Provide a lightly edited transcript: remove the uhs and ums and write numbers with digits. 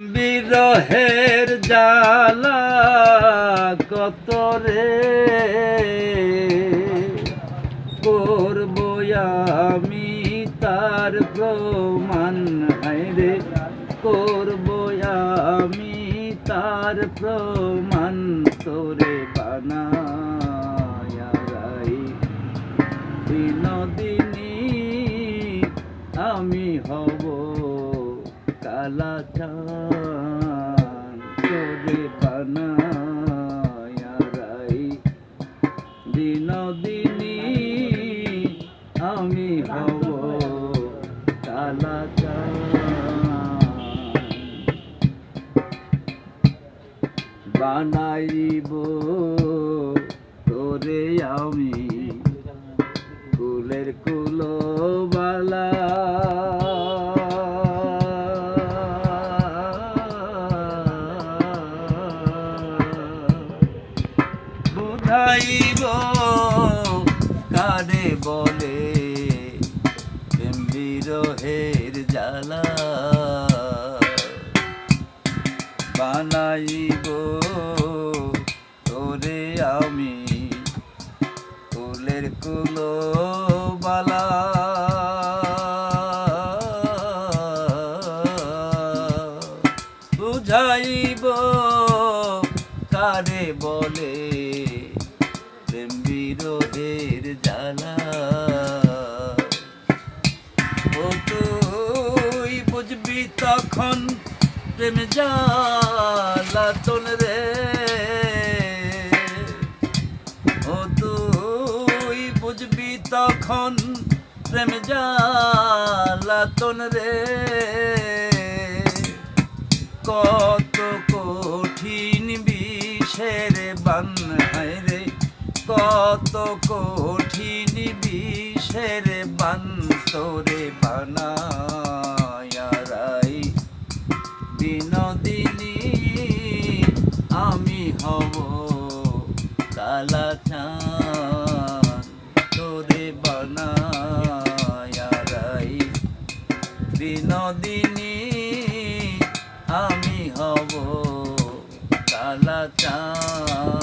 বিরহের জ্বালা কত রে করব আমি তার প্রমাণ, হায়রে করব আমি তার প্রমাণ, তোরে বানায়া রাই বিনোদিনী আমি হব কালাচান, তোরে বানায়া রাই বিনোদিনী আমি হব কালাচান। বানাইব তোরে আমি কুলের কুলবালা, বুঝাইব কারে বলে প্রেম বিরহের জ্বালা, বানাইব তোরে আমি কুলের কুলবালা, বুঝাইব কারে বলে প্রেম বিরহের জ্বালা। ও তুই বুঝবি তখন প্রেম জ্বালাতন রে, ও তুই বুঝবি তখন প্রেম জ্বালাতন রে, কত কঠিন বিষের বান, হায়রে কত কঠিন বিষের বান, তোরে বানায়া রাই বিনোদিনী আমি হব কালাচান, তোরে বানায়া রাই বিনোদিনী আমি হব কালাচান।